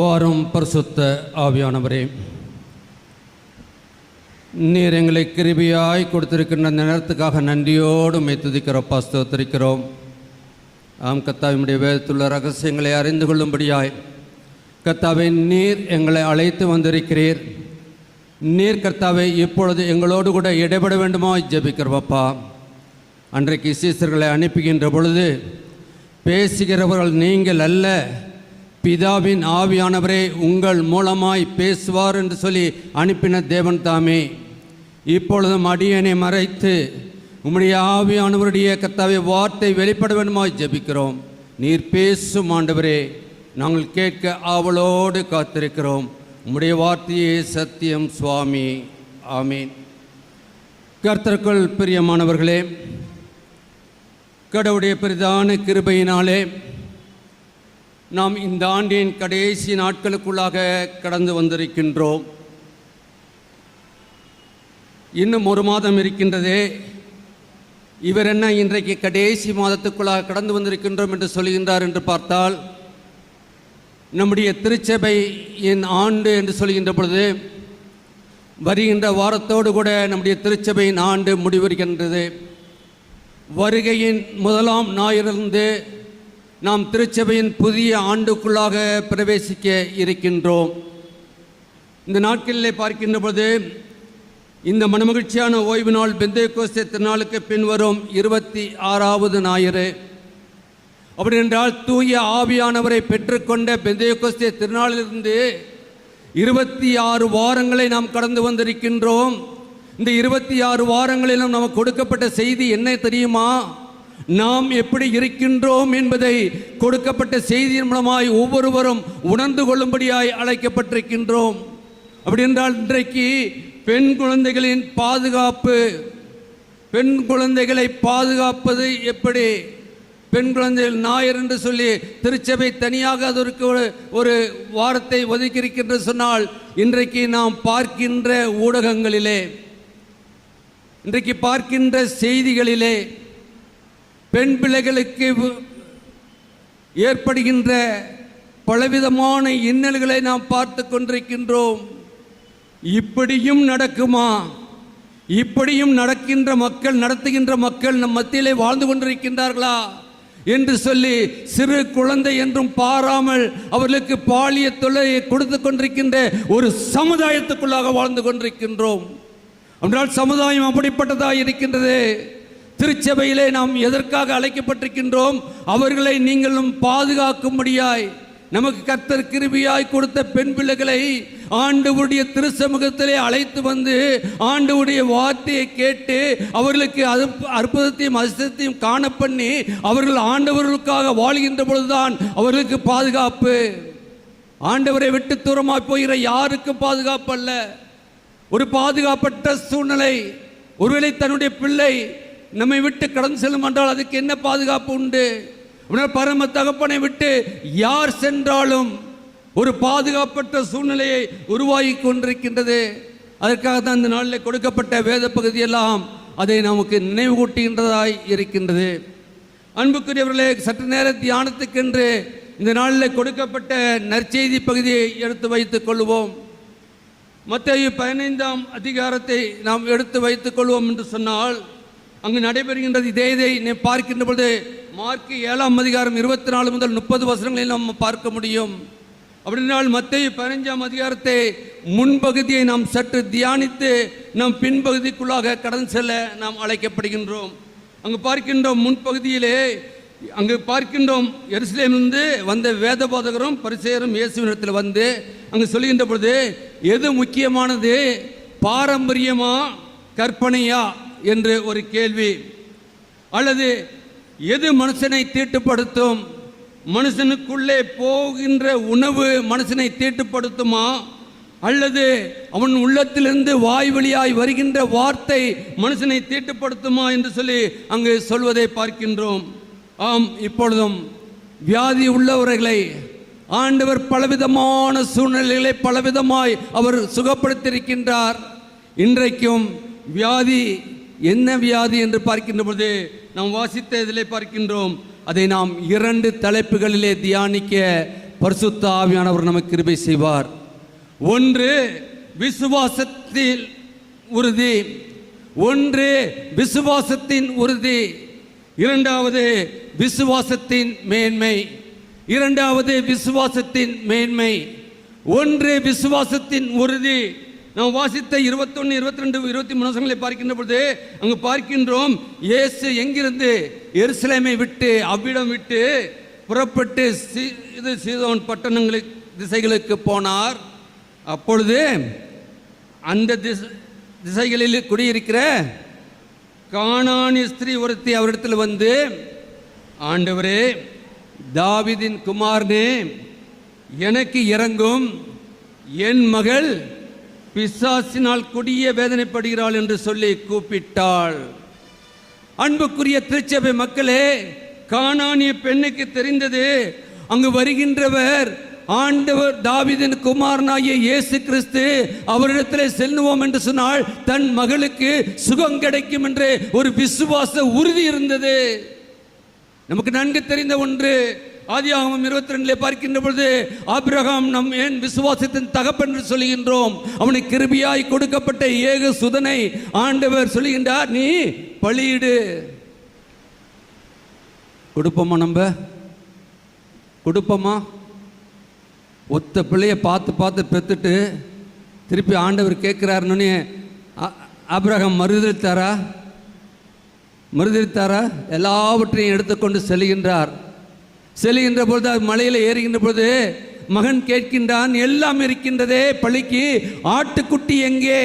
வாரும் பரிசுத்த ஆவியானவரே, நீர் எங்களை கிருபையாய் கொடுத்திருக்கின்ற அந்த நேரத்துக்காக நன்றியோடு உம்மை துதிக்கிறோம், ஸ்தோத்திரிக்கிறோம். ஆம் கர்த்தாவினுடைய வேதத்துள்ள ரகசியங்களை அறிந்து கொள்ளும்படியாய் கர்த்தாவே நீர் எங்களை அழைத்து வந்திருக்கிறீர். நீர் கர்த்தாவே இப்பொழுது எங்களோடு கூட இடைபட வேண்டுமா ஜெபிக்கிறோப்பா. அன்றைக்கு சீசர்களை அனுப்புகின்ற பொழுது பேசுகிறவர்கள் நீங்கள் அல்ல, பிதாவின் ஆவியானவரே உங்கள் மூலமாய் பேசுவார் என்று சொல்லி அனுப்பின தேவன் தாமே. இப்பொழுதும் அடியனை மறைத்து உம்முடைய ஆவியானவருடைய கர்த்தாவே வார்த்தை வெளிப்பட வேண்டுமாய் ஜெபிக்கிறோம். நீர் பேசும் ஆண்டவரே, நாங்கள் கேட்க ஆவலோடு காத்திருக்கிறோம். உம்முடைய வார்த்தையே சத்தியம் சுவாமி. ஆமீன். கர்த்தருக்குள் பிரியமானவர்களே, கடவுளுடைய பெரிதான கிருபையினாலே நாம் இந்த ஆண்டின் கடைசி நாட்களுக்குள்ளாக கடந்து வந்திருக்கின்றோம். இன்னும் ஒரு மாதம் இருக்கின்றதே. இவர் என்ன இன்றைக்கு கடைசி மாதத்துக்குள்ளாக கடந்து வந்திருக்கின்றோம் என்று சொல்கின்றார் என்று பார்த்தால், நம்முடைய திருச்சபையின் ஆண்டு என்று சொல்கின்ற பொழுது வருகின்ற வாரத்தோடு கூட நம்முடைய திருச்சபையின் ஆண்டு முடிவருகின்றது. வருகையின் முதலாம் ஞாயிறிலிருந்து நாம் திருச்சபையின் புதிய ஆண்டுக்குள்ளாக பிரவேசிக்க இருக்கின்றோம். இந்த நாட்களிலே பார்க்கின்ற பொழுது இந்த மனமகிழ்ச்சியான ஓய்வு நாள் பெந்தேகோஸ்தே திருநாளுக்கு பின்வரும் 26வது ஞாயிறு. அப்படி என்றால் தூய ஆவியானவரை பெற்றுக்கொண்ட பெந்தேகோஸ்தே திருநாளிலிருந்து 26 வாரங்களை நாம் கடந்து வந்திருக்கின்றோம். இந்த 26 வாரங்களிலும் நமக்கு கொடுக்கப்பட்ட செய்தி என்ன தெரியுமா? நாம் எப்படி இருக்கின்றோம் என்பதை கொடுக்கப்பட்ட செய்தியின் மூலமாய் ஒவ்வொருவரும் உணர்ந்து கொள்ளும்படியாய் அழைக்கப்பட்டிருக்கின்றோம். அப்படி என்றால் இன்றைக்கு பெண் குழந்தைகளின் பாதுகாப்பு, பெண் குழந்தைகளை பாதுகாப்பது எப்படி, பெண் குழந்தைகள் ஞாயிறு என்று சொல்லி திருச்சபை தனியாக அதற்கு ஒரு வாரத்தை ஒதுக்கியிருக்கின்ற சொன்னால், இன்றைக்கு நாம் பார்க்கின்ற ஊடகங்களிலே, இன்றைக்கு பார்க்கின்ற செய்திகளிலே பெண் பிள்ளைகளுக்கு ஏற்படுகின்ற பலவிதமான இன்னல்களை நாம் பார்த்து கொண்டிருக்கின்றோம். இப்படியும் நடக்குமா? இப்படியும் நடக்கின்ற மக்கள், நடத்துகின்ற மக்கள் நம் மத்தியிலே வாழ்ந்து கொண்டிருக்கின்றார்களா என்று சொல்லி சிறு குழந்தை என்றும் பாராமல் அவர்களுக்கு பாலியல் தொல்லையை கொடுத்து கொண்டிருக்கின்ற ஒரு சமுதாயத்துக்குள்ளாக வாழ்ந்து கொண்டிருக்கின்றோம். என்றால் சமுதாயம் அப்படிப்பட்டதாக இருக்கின்றது. திருச்சபையிலே நாம் எதற்காக அழைக்கப்பட்டிருக்கின்றோம்? அவர்களை நீங்களும் பாதுகாக்கும்படியாய் நமக்கு கர்த்தர் கிருபையாய் கொடுத்த பெண் பிள்ளைகளை ஆண்டவருடைய திருச்சமூகத்திலே அழைத்து வந்து ஆண்டவருடைய வார்த்தையை கேட்டு அவர்களுக்கு அற்புதத்தையும் அதிசயத்தையும் காண பண்ணி அவர்கள் ஆண்டவர்களுக்காக வாழ்கின்ற பொழுதுதான் அவர்களுக்கு பாதுகாப்பு. ஆண்டவரை விட்டு தூரமாக போகிற யாருக்கும் பாதுகாப்பு அல்ல. ஒரு பாதுகாப்பற்ற சூழ்நிலை. ஒருவேளை தன்னுடைய பிள்ளை நம்மை விட்டு கடந்து செல்லும் என்றால் அதுக்கு என்ன பாதுகாப்பு உண்டு? பரம தகப்பனை விட்டு யார் சென்றாலும் ஒரு பாதுகாப்பற்ற சூழ்நிலையை உருவாகி கொண்டிருக்கின்றது. அதற்காக தான் இந்த நாளில் கொடுக்கப்பட்ட வேத பகுதியெல்லாம் அதை நமக்கு நினைவு கூட்டுகின்றதாய் இருக்கின்றது. அன்புக்குரியவர்களே, சற்று நேர தியானத்துக்கென்று இந்த நாளில் கொடுக்கப்பட்ட நற்செய்தி பகுதியை எடுத்து வைத்துக் கொள்வோம். மத்தேயு 15ஆம் அதிகாரத்தை நாம் எடுத்து வைத்துக் கொள்வோம் என்று சொன்னால், அங்கு நடைபெறுகின்றது இதை பார்க்கின்ற பொழுது மார்க் 7ஆம் அதிகாரம் 24 முதல் 30 வசனங்களில் நாம் பார்க்க முடியும். அப்படினால் மத்தேயு 15ஆம் அதிகாரத்தை முன்பகுதியை நாம் சற்று தியானித்து நாம் பின்பகுதிக்குள்ளாக கடந்து செல்ல நாம் அழைக்கப்படுகின்றோம். அங்கு பார்க்கின்றோம் முன்பகுதியிலே அங்கு பார்க்கின்றோம் எருசலேமிலிருந்து வந்த வேத போதகரும் பரிசேயரும் இயேசுவினிடத்தில் வந்து அங்கு சொல்லுகின்ற பொழுது எது முக்கியமானது, பாரம்பரியமா கற்பனையா என்று ஒரு கேள்வி, அல்லது எது மனுஷனை தீட்டுப்படுத்தும், மனுஷனுக்குள்ளே போகின்ற உணவு மனுஷனை தீட்டுப்படுத்துமா, அல்லது அவன் உள்ளத்திலிருந்து வாய் வழியாய் வருகின்ற வார்த்தை மனுஷனை தீட்டுப்படுத்துமா என்று சொல்லி அங்கு சொல்வதை பார்க்கின்றோம். ஆம், இப்பொழுதும் வியாதி உள்ளவர்களை ஆண்டவர் பலவிதமான சூழ்நிலைகளை பலவிதமாய் அவர் சுகப்படுத்தியிருக்கின்றார். இன்றைக்கும் வியாதி என்ன வியாதி என்று பார்க்கின்ற பொழுது நாம் வாசித்த இதிலே பார்க்கின்றோம். அதை நாம் 2 தலைப்புகளிலே தியானிக்க பரிசுத்த ஆவியானவர் நமக்கு கிருபை செய்வார். ஒன்று விசுவாசத்தில் உறுதி, ஒன்று விசுவாசத்தின் உறுதி, இரண்டாவது விசுவாசத்தின் மேன்மை, இரண்டாவது விசுவாசத்தின் மேன்மை. ஒன்று விசுவாசத்தின் உறுதி. நாம் வாசித்த 21, 22, 23 வசனங்களை பார்க்கின்ற பொழுது அங்கு பார்க்கின்றோம், இயேசு எங்கிருந்து எருசலேமை விட்டு அவ்விடம் விட்டு புறப்பட்டு சீதோன் பட்டணங்களுக்கு திசைகளுக்கு போனார். அப்பொழுது அந்த திசைகளில் குடியிருக்கிற கானானிய ஸ்திரீ ஒருத்தி அவரிடத்தில் வந்து, ஆண்டவரே, தாவீதின் குமாரனே, எனக்கு இறங்கும், என் மகள் பிசாசினால் கொடிய வேதனைப்படுகிறாள் என்று சொல்லி கூப்பிட்டாள். அன்புக்குரிய திருச்சபை மக்களே, கானானிய பெண்ணுக்கு தெரிந்தது, அங்கு வருகின்றவர் ஆண்டவர் தாவீதின் குமாரனாகிய இயேசு கிறிஸ்து, அவரிடத்தில் செல்லுவோம் என்று சொன்னால் தன் மகளுக்கு சுகம் கிடைக்கும் என்ற ஒரு விசுவாச உறுதி இருந்தது. நமக்கு நன்கு தெரிந்த ஒன்று, ஆதியாகமம் 22 பார்க்கின்ற பொழுது ஆபிரகாம் நம் ஏன் விசுவாசத்தின் தகப்பன் என்று சொல்லுகின்றோம். அவனுக்கு கிருபையாய் கொடுக்கப்பட்ட ஏக சுதனை ஆண்டவர் சொல்லுகின்றார், நீ பலியிடு. கொடுப்போமா? நம்ம கொடுப்போமா? ஒத்த பிள்ளைய பார்த்து பார்த்து பெற்றுட்டு திருப்பி ஆண்டவர் கேட்கிறாருன்னு ஆபிரகாம் மறுதளித்தாரா? மறுதளித்தாரா? எல்லாவற்றையும் எடுத்துக்கொண்டு செல்கின்றார். செல்கின்ற பொழுது மலையில் ஏறுகின்ற பொழுது மகன் கேட்கின்றான், எல்லாம் இருக்கின்றதே, பலிக்கு ஆட்டுக்குட்டி எங்கே?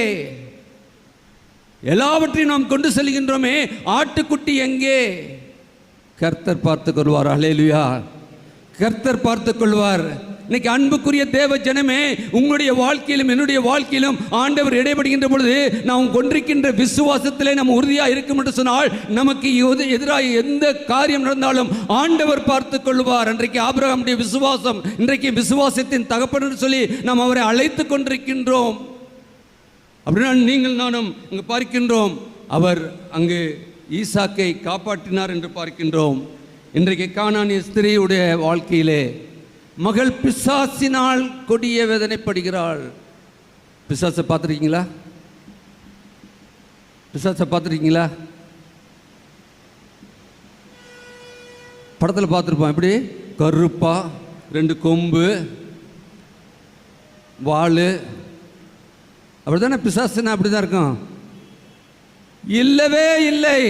எல்லாவற்றையும் நாம் கொண்டு செல்கின்றோமே, ஆட்டுக்குட்டி எங்கே? கர்த்தர் பார்த்துக் கொள்வார். அல்லேலூயா! கர்த்தர் பார்த்துக் கொள்வார். இன்னைக்கு அன்புக்குரிய தேவ ஜனமே, உங்களுடைய வாழ்க்கையிலும் என்னுடைய வாழ்க்கையிலும் ஆண்டவர் இடைபடுகின்ற பொழுது நாம் கொண்டிருக்கின்ற விசுவாசத்திலே நாம் உறுதியாக இருக்கும் என்று சொன்னால் நமக்கு எதிராக எந்த காரியம் நடந்தாலும் ஆண்டவர் பார்த்து கொள்வார். அன்றைக்கு ஆபிரகாமுடைய விசுவாசம் இன்றைக்கு விசுவாசத்தின் தகப்பன் என்று சொல்லி நாம் அவரை அழைத்து கொண்டிருக்கின்றோம். அப்படின்னா நீங்கள் நானும் அங்கு பார்க்கின்றோம், அவர் அங்கு ஈசாக்கை காப்பாற்றினார் என்று பார்க்கின்றோம். இன்றைக்கு கானானிய ஸ்திரீயுடைய வாழ்க்கையிலே மகள் பிசாசினால் கொடிய வேதனைப்படுகிறாள். பிசாசை பார்த்துருக்கீங்களா? பிசாசை பார்த்துருக்கீங்களா? படத்தில் பார்த்துருப்போம். எப்படி கருப்பா, 2 கொம்பு, வாள், அப்படி தானே பிசாசுன்னா அப்படி தான் இருக்கும். இல்லவே இல்லை.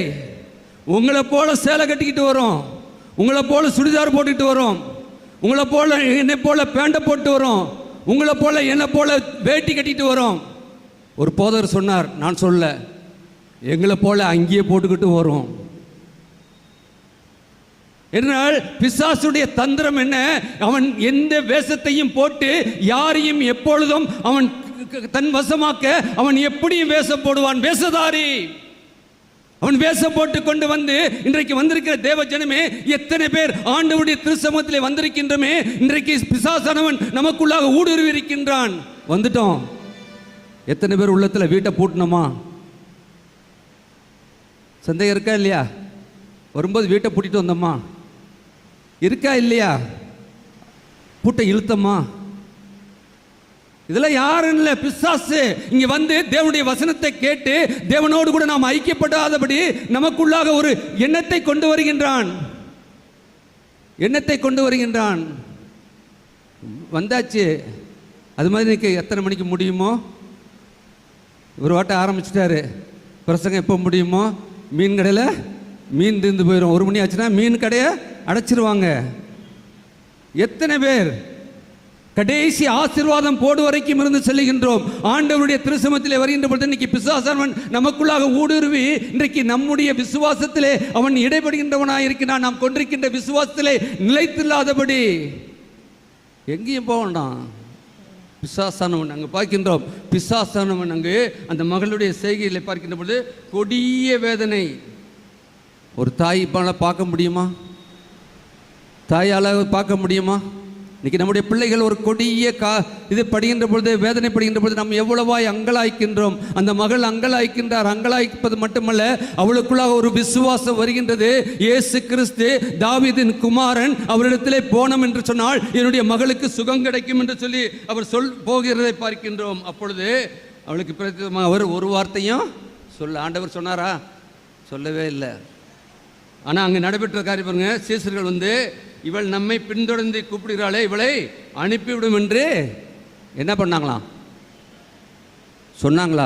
உங்களை போல சேலை கட்டிக்கிட்டு வரும், உங்களை போல சுடிதார் போட்டுக்கிட்டு வரும், உங்களை போல என்னை போல பேண்டை போட்டு வரும், உங்களை போல என்னை போல வேட்டி கட்டிட்டு வரும். ஒரு போதர் சொன்னார், நான் சொல்ல, எங்களை போல அங்கேயே போட்டுக்கிட்டு வரும். என்னால் பிசாசுடைய தந்திரம் என்ன? அவன் எந்த வேஷத்தையும் போட்டு யாரையும் எப்பொழுதும் அவன் தன் வசமாக்க அவன் எப்படியும் வேஷம் போடுவான். வேஷதாரி அவன் வேஷம் போட்டு கொண்டு வந்து இன்றைக்கு வந்திருக்கிற தேவ ஜனமே, எத்தனை பேர் ஆண்டவருடைய திருச்சமூகத்திலே வந்திருக்கின்றமே. இன்றைக்கு பிசாசானவன் நமக்குள்ளாக ஊடுருவி இருக்கின்றான். வந்துட்டோம். எத்தனை பேர் உள்ளத்தில் வீட்டை பூட்டணுமா? சந்தேகம் இருக்கா இல்லையா? வரும்போது வீட்டை பூட்டிட்டு வந்தோமா? இருக்கா இல்லையா? பூட்டை இழுத்தம்மா? இதெல்லாம் யாரும் இல்லை, பிசாசு. இங்க வந்து தேவனுடைய வசனத்தை கேட்டு தேவனோடு கூட நாம் ஐக்கியப்படாதபடி நமக்குள்ளாக ஒரு எண்ணத்தை கொண்டு வருகின்றான். எண்ணத்தை கொண்டு வருகின்றான். வந்தாச்சு. அது மாதிரி இன்னைக்கு எத்தனை மணிக்கு முடியுமோ? ஒரு வாட்டை ஆரம்பிச்சிட்டாரு. பிரசங்கம் எப்போ முடியுமோ? மீன் கடையில் மீன் தீர்ந்து போயிடும். 1 மணி ஆச்சுன்னா மீன் கடையை அடைச்சிருவாங்க. எத்தனை பேர் கடைசி ஆசீர்வாதம் போடு வரைக்கும் இருந்து செல்லுகின்றோம். ஆண்டவருடைய திருச்சமூகத்திலே வருகின்ற பொழுது இன்னைக்கு பிசாசானவன் நமக்குள்ளாக ஊடுருவி இன்றைக்கு நம்முடைய விசுவாசத்திலே அவன் இடைபடுகின்றவனாக இருக்கிறான். நாம் கொண்டிருக்கின்ற விசுவாசத்திலே நிலைத்தில்லாதபடி எங்கேயும் போக வேண்டாம். பிசாசானவன் அங்கு பார்க்கின்றோம். பிசாசானவன் அங்கு அந்த மகளுடைய செய்கைகளை பார்க்கின்ற பொழுது கொடிய வேதனை. ஒரு தாய் பார்க்க முடியுமா? தாயால் பார்க்க முடியுமா? இன்னைக்கு நம்முடைய பிள்ளைகள் ஒரு கொடிய இது படுகின்ற பொழுது, வேதனைப்படுகின்ற பொழுது நாம் எவ்வளவாய் அங்கலாய்க்கின்றோம். அந்த மகள் அங்கலாய்க்கின்றார். அங்கலாய்ப்பது மட்டுமல்ல, அவளுக்குள்ளாக ஒரு விசுவாசம் வருகின்றது. இயேசு கிறிஸ்து தாவீதின் குமாரன், அவரிடத்திலே போனோம் என்று சொன்னால் என்னுடைய மகளுக்கு சுகம் கிடைக்கும் என்று சொல்லி அவர் போகிறதை பார்க்கின்றோம். அப்பொழுது அவளுக்கு பிரத்யேகமாக அவர் ஒரு வார்த்தையும் ஆண்டவர் சொன்னாரா? சொல்லவே இல்லை. ஆனால் அங்கே நடைபெற்ற காரியம் பாருங்க, சீசர்கள் இவள் நம்மை பின்தொடர்ந்து கூப்பிடுகிறாளே, இவளை அனுப்பிவிடும் என்று என்ன பண்ணாங்களாம்? சொன்னாங்களா?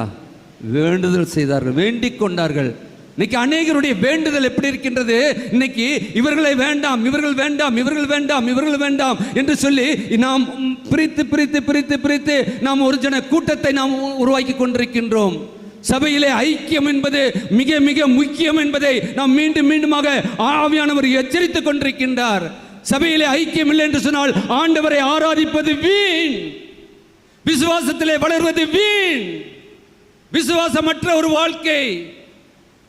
வேண்டுதல் செய்தார்கள், வேண்டிக் கொண்டார்கள். இன்னைக்கு அநேகருடைய வேண்டுதல் எப்படி இருக்கின்றது? இன்னைக்கு இவர்களை வேண்டாம், இவர்கள் வேண்டாம், இவர்கள் வேண்டாம், இவர்கள் வேண்டாம் என்று சொல்லி நாம் பிரித்து பிரித்து பிரித்து பிரித்து நாம் ஒரு ஜன கூட்டத்தை நாம் உருவாக்கி கொண்டிருக்கின்றோம். சபையிலே ஐக்கியம் என்பது மிக மிக முக்கியம் என்பதை நாம் மீண்டும் மீண்டுமாக ஆவியானவர் எச்சரித்துக் கொண்டிருக்கின்றார். சபையிலே ஐக்கியம் இல்லை என்று சொன்னால் ஆண்டவரை ஆராதிப்பது வீண், விசுவாசத்திலே வளர்வது வீண், விசுவாசமற்ற ஒரு வாழ்க்கை.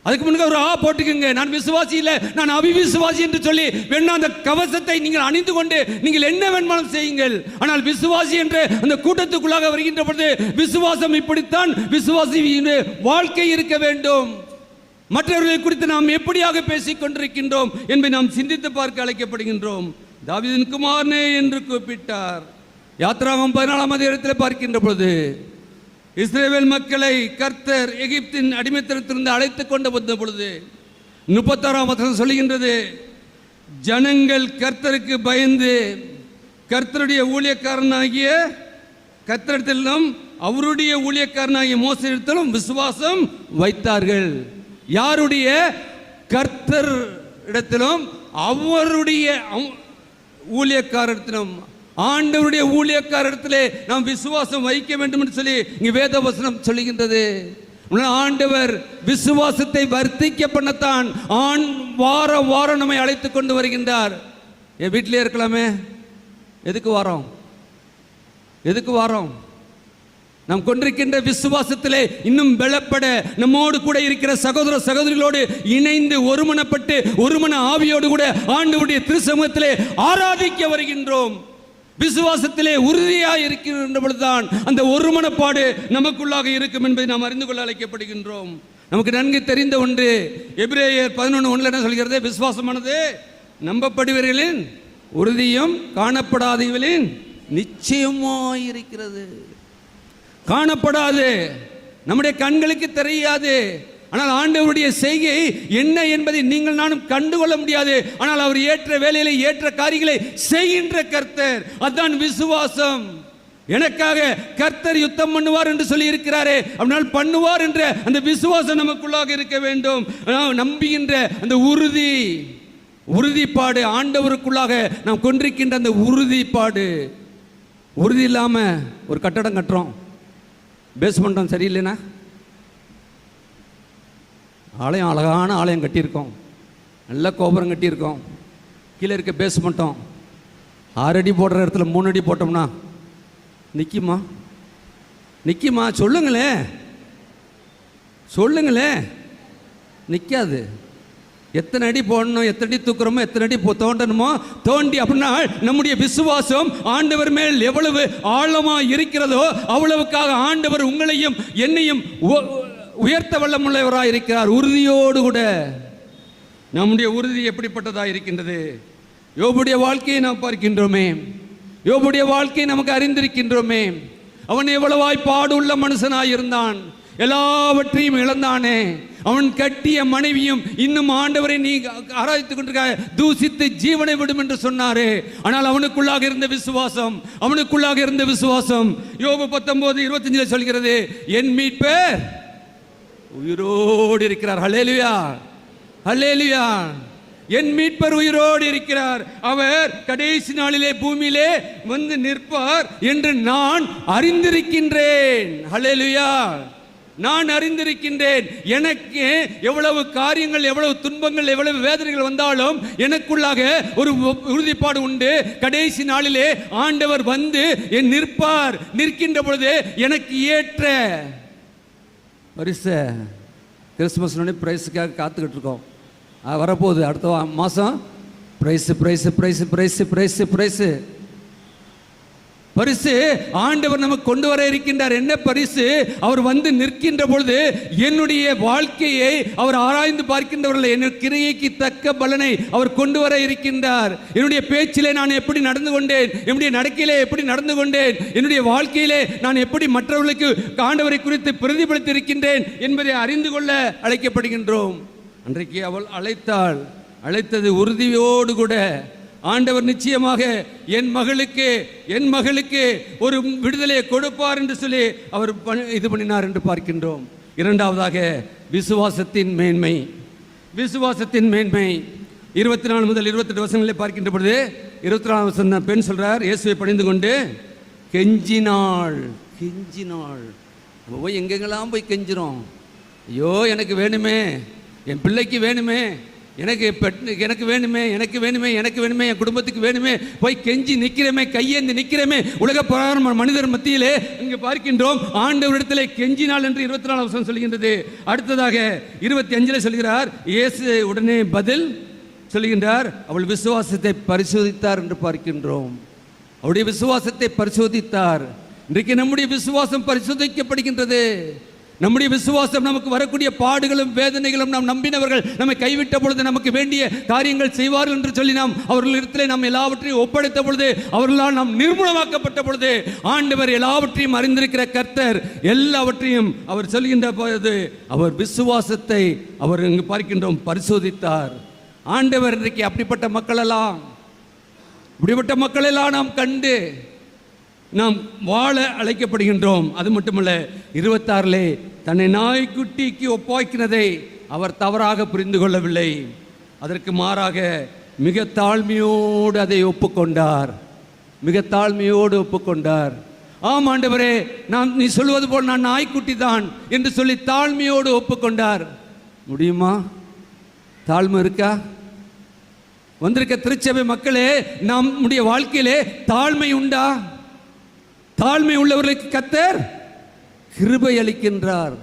அதுக்கு முன்னாடி ஒரு போட்டுக்குங்க, நான் விசுவாசி இல்லை, நான் அவிவிசுவாசி என்று சொல்லி வேணா அந்த கவசத்தை நீங்கள் அணிந்து கொண்டு நீங்கள் என்ன வேணுமானம் செய்யுங்கள். ஆனால் விசுவாசி என்ற அந்த கூட்டத்துக்குள்ளாக வருகின்ற பொழுது விசுவாசம் இப்படித்தான் விசுவாசி வாழ்க்கை இருக்க வேண்டும். மற்றவர்களை குறித்து நாம் எப்படியாக பேசிக் கொண்டிருக்கின்றோம் என்பதை நாம் சிந்தித்து பார்க்க அழைக்கப்படுகின்றோம். தாவீதின் குமாரனே என்று கூப்பிட்டார். யாத்திராகமம் 14ஆம் அதிகாரத்தில் பார்க்கின்ற பொழுது இஸ்ரவேல் மக்களை கர்த்தர் எகிப்தின் அடிமைத்தனத்திலிருந்து அழைத்து கொண்டு வந்த பொழுது 36ஆம் வசனம் சொல்லுகின்றது, ஜனங்கள் கர்த்தருக்கு பயந்து கர்த்தருடைய ஊழியக்காரனாகிய கர்த்தரிடத்திலும் அவருடைய ஊழியக்காரனாகிய மோசேயிடத்திலும் விசுவாசம் வைத்தார்கள். யாருடைய? கர்த்தர் இடத்திலும் அவருடைய ஊழியக்காரத்திலும், ஆண்டவருடைய ஊழியக்காரத்திலே நாம் விசுவாசம் வைக்க வேண்டும் என்று சொல்லி இங்கே வேத வசனம் சொல்லுகின்றது. ஆண்டவர் விசுவாசத்தை வர்த்திக்க பண்ணத்தான் வாரம் வாரம் நம்மை அழைத்து கொண்டு வருகின்றார். என் வீட்டிலே இருக்கலாமே, எதுக்கு வாரம்? எதுக்கு வாரம்? நாம் கொண்டிருக்கின்ற விசுவாசத்திலே இன்னும் பலப்பட நம்மோடு கூட இருக்கிற சகோதர சகோதரிகளோடு இணைந்து ஒருமனப்பட்டு ஒருமன ஆவியோடு கூட ஆண்டவருடைய திருச்சமூகத்திலே ஆராதிக்க வருகின்றோம். விசுவாசத்திலே உறுதியாக இருக்கின்ற பொழுதுதான் அந்த ஒருமனப்பாடு நமக்குள்ளாக இருக்கும் என்பதை நாம் அறிந்து கொள்ள அழைக்கப்படுகின்றோம். நமக்கு நன்கு தெரிந்த ஒன்று, எபிரேயர் 11:1 என்ன சொல்கிறது? விசுவாசமானது நம்பப்படுவர்களின் உறுதியும் காணப்படாதவர்களின் நிச்சயமாய் இருக்கிறது. காணப்படாது, நம்முடைய கண்களுக்கு தெரியாது. ஆனால் ஆண்டவருடைய செய்கை என்ன என்பதை நீங்கள் நானும் கண்டுகொள்ள முடியாது. ஆனால் அவர் ஏற்ற வேலையிலே ஏற்ற காரியங்களை செய்கின்ற கர்த்தர், அதுதான் விசுவாசம். எனக்காக கர்த்தர் யுத்தம் பண்ணுவார் என்று சொல்லி இருக்கிறாரே, அப்படினால் பண்ணுவார் என்ற அந்த விசுவாசம் நமக்குள்ளாக இருக்க வேண்டும். நம்புகின்ற அந்த உறுதிப்பாடு, ஆண்டவருக்குள்ளாக நாம் கொண்டிருக்கின்ற அந்த உறுதிப்பாடு. உறுதி இல்லாம ஒரு கட்டடம் கட்டுறோம், பேஸ்மெண்டம் சரியில்லைன்னா, ஆலயம் அழகான ஆலயம் கட்டியிருக்கோம், நல்ல கோபுரம் கட்டியிருக்கோம், கீழே இருக்க பேஸ்மெண்டம் 6 அடி போடுற இடத்துல 3 அடி போட்டோம்னா நிற்குமா? நிற்குமா? சொல்லுங்களே, நிற்காது. எத்தனை அடி போடணும், எத்தனை அடி தூக்குறோமோ, எத்தனை அடி தோண்டணுமோ தோண்டி, அப்படின்னா நம்முடைய விசுவாசம் ஆண்டவர் மேல் எவ்வளவு ஆழமாக இருக்கிறதோ அவ்வளவுக்காக ஆண்டவர் உங்களையும் என்னையும் உயர்த்த வல்லமுள்ளவராக இருக்கிறார். உறுதியோடு கூட நம்முடைய உறுதி எப்படிப்பட்டதாக இருக்கின்றது? யோபுடைய வாழ்க்கையை நாம் பார்க்கின்றோமே, யோபுடைய வாழ்க்கையை நமக்கு அறிந்திருக்கின்றோமே. அவன் எவ்வளவாய் பாடுள்ள மனுஷனாய் இருந்தான், எல்லாவற்றையும் இழந்தானே. அவன் கட்டிய மனைவியும் இன்னும் ஆண்டவரை நீ ஆராய்த்து கொண்டிருக்க தூசித்து ஜீவனை விடும் என்று சொன்னாரே. ஆனால் அவனுக்குள்ளாக இருந்த விசுவாசம் யோபு 19:25 சொல்கிறது, என் மீட்பர் உயிரோடு இருக்கிறார். ஹல்லேலூயா, ஹல்லேலூயா. என் மீட்பர் உயிரோடு இருக்கிறார், அவர் கடைசி நாளிலே பூமியிலே வந்து நிற்பார் என்று நான் அறிந்திருக்கின்றேன். ஹல்லேலூயா, நான் அறிந்திருக்கின்றேன். எனக்கு எவ்வளவு காரியங்கள், எவ்வளவு துன்பங்கள், எவ்வளவு வேதனைகள் வந்தாலும் எனக்குள்ளாக ஒரு உறுதிப்பாடு உண்டு. கடைசி நாளிலே ஆண்டவர் வந்து என் நிற்பார். நிற்கின்ற பொழுது எனக்கு ஏற்ற பரிசு, கிறிஸ்துமஸ் பிரைஸுக்காக காத்துக்கிட்டு இருக்கோம். வரப்போகுது அடுத்த மாதம் பிரைஸு. பரிசு ஆண்டவர் நமக்கு கொண்டு வர இருக்கின்றார். என்ன பரிசு? அவர் வந்து நிற்கின்ற பொழுது என்னுடைய வாழ்க்கையை அவர் ஆராய்ந்து பார்க்கின்றவர்கள், என் கிரியைக்கு தக்க பலனை அவர் கொண்டு வர இருக்கின்றார். என்னுடைய பேச்சிலே நான் எப்படி நடந்து கொண்டேன், என்னுடைய நடக்கையிலே எப்படி நடந்து கொண்டேன், என்னுடைய வாழ்க்கையிலே நான் எப்படி மற்றவர்களுக்கு ஆண்டவரை குறித்து பிரதிபலித்து இருக்கின்றேன் என்பதை அறிந்து கொள்ள அழைக்கப்படுகின்றோம். அன்றைக்கு அவள் அழைத்தது உறுதியோடு கூட ஆண்டவர் நிச்சயமாக என் மகளுக்கு ஒரு விடுதலையை கொடுப்பார் என்று சொல்லி அவர் இது பண்ணினார் என்று பார்க்கின்றோம். இரண்டாவதாக விசுவாசத்தின் மேன்மை. 24 முதல் 28 வசனங்களை பார்க்கின்ற பொழுது 24 வசனம் பெண் சொல்றார், இயேசுவை பணிந்து கொண்டு கெஞ்சினாள். போய் எங்கெங்கெல்லாம் போய் கெஞ்சிரும். ஐயோ எனக்கு வேணுமே, என் பிள்ளைக்கு வேணுமே, எனக்கு வேணுமே, என் குடும்பத்துக்கு வேணுமே, போய் கெஞ்சி நிற்கிறமே, கையேந்தி நிற்கிறமே. உலக பிரகாரம் மனிதர் மத்தியிலே இங்கு பார்க்கின்றோம் ஆண்டவரிடத்திலே கெஞ்சினாள் என்று 24 வசனம் சொல்கின்றது. அடுத்ததாக 25 சொல்கிறார், இயேசு உடனே பதில் சொல்கின்றார், அவள் விசுவாசத்தை பரிசோதித்தார் என்று பார்க்கின்றோம். அவருடைய விசுவாசத்தை பரிசோதித்தார். இன்றைக்கு நம்முடைய விசுவாசம் பரிசோதிக்கப்படுகின்றது. நம்முடைய விசுவாசம் நமக்கு வரக்கூடிய பாடுகளும் வேதனைகளும் நாம் நம்பினவர்கள் நம்மை கைவிட்ட பொழுது நமக்கு வேண்டிய காரியங்கள் செய்வார்கள் என்று சொல்லி நாம் அவர்களிடத்திலே நாம் எல்லாவற்றையும் ஒப்படைத்த பொழுது, அவர்களால் நாம் நிர்மூலமாக்கப்பட்ட பொழுது, ஆண்டவர் எல்லாவற்றையும் அறிந்திருக்கிற கர்த்தர் எல்லாவற்றையும் அவர் சொல்கின்ற பொழுது அவர் விசுவாசத்தை அவர் இங்கு பார்க்கின்றோம் பரிசோதித்தார். ஆண்டவர் இன்றைக்கு அப்படிப்பட்ட மக்களெல்லாம் நாம் கண்டு நாம் வாழ அழைக்கப்படுகின்றோம். அது மட்டுமல்ல, 26 தன்னை நாய்க்குட்டிக்கு ஒப்பாக்கினதை அவர் தவறாக புரிந்து கொள்ளவில்லை. அதற்கு மாறாக மிக தாழ்மையோடு அதை ஒப்புக்கொண்டார். ஆம் ஆண்டவரே, நீ சொல்வது போல் நான் நாய்க்குட்டி தான் என்று சொல்லி தாழ்மையோடு ஒப்புக்கொண்டார். முடியுமா? தாழ்மை இருக்கா? வந்திருக்க திருச்சபை மக்களே, நம்முடைய வாழ்க்கையிலே தாழ்மை உண்டா? தாழ்மை உள்ளவர்களுக்கு கர்த்தர் கிருபை அளிக்கின்றார்.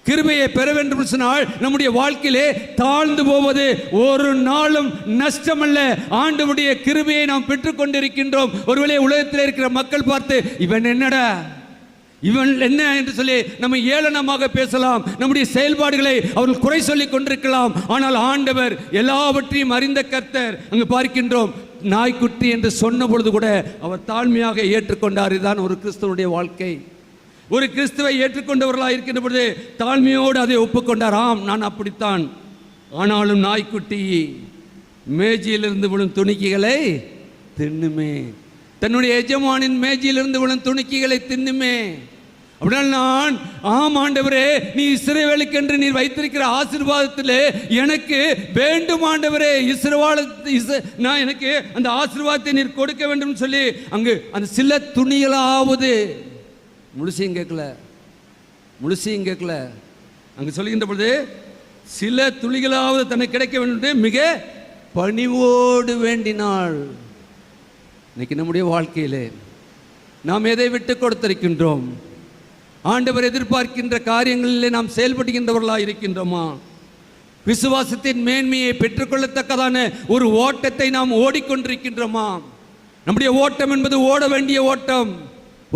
கிருபையை பெற வேண்டும் சொன்னால் நம்முடைய வாழ்க்கையிலே தாழ்ந்து போவது ஒரு நாளும் நஷ்டமல்ல. ஆண்டவருடைய கிருபையை நாம் பெற்றுக்கொண்டிருக்கின்றோம். ஒருவேளை உலகத்தில் இருக்கிற மக்கள் பார்த்து இவன் என்ன என்று சொல்லி நம்ம ஏளனமாக பேசலாம். நம்முடைய செயல்பாடுகளை அவர்கள் குறை சொல்லிக் கொண்டிருக்கலாம். ஆனால் ஆண்டவர் எல்லாவற்றையும் அறிந்த கர்த்தர் அங்கு பார்க்கின்றோம். நாய்க்குட்டி என்று சொன்ன பொழுது கூட அவர் தாழ்மையாக ஏற்றுக்கொண்டார். இதுதான் ஒரு கிறிஸ்தவனுடைய வாழ்க்கை. ஒரு கிறிஸ்துவை ஏற்றுக்கொண்டவர்களாக இருக்கின்ற பொழுது தாழ்மையோடு அதை ஒப்புக்கொண்டார். ஆம், நான் அப்படித்தான். ஆனாலும் நாய்க்குட்டி மேஜையிலிருந்து விழும் துணிக்கைகளை தின்னுமே, தன்னுடைய எஜமானின் மேஜையிலிருந்து விழும் துணிக்கைகளை தின்னுமே. அப்படினால் நான், ஆம் ஆண்டவரே, நீ இஸ்ரவேலுக்கென்று நீர் வைத்திருக்கிற ஆசீர்வாதத்திலே எனக்கு வேண்டும் ஆண்டவரே, நான் எனக்கு அந்த ஆசீர்வாதத்தை நீர் கொடுக்க வேண்டும் சொல்லி அங்கு அந்த சில துணிகளாவது முழுசையும் கேட்கல அங்கு சொல்கின்ற பொழுது சில துளிகளாவது தனக்கு கிடைக்க வேண்டும் மிக பணிவோடு வேண்டினாள். இன்னைக்கு நம்முடைய வாழ்க்கையிலே நாம் எதை விட்டு கொடுத்திருக்கின்றோம்? ஆண்டவர் எதிர்பார்க்கின்ற காரியங்களிலே நாம் செயல்படுகின்றவர்களாக இருக்கின்றோமா? விசுவாசத்தின் மேன்மையை பெற்றுக்கொள்ளத்தக்கதான ஒரு ஓட்டத்தை நாம் ஓடிக்கொண்டிருக்கின்றோமா? நம்முடைய ஓட்டம் என்பது ஓட வேண்டிய ஓட்டம்,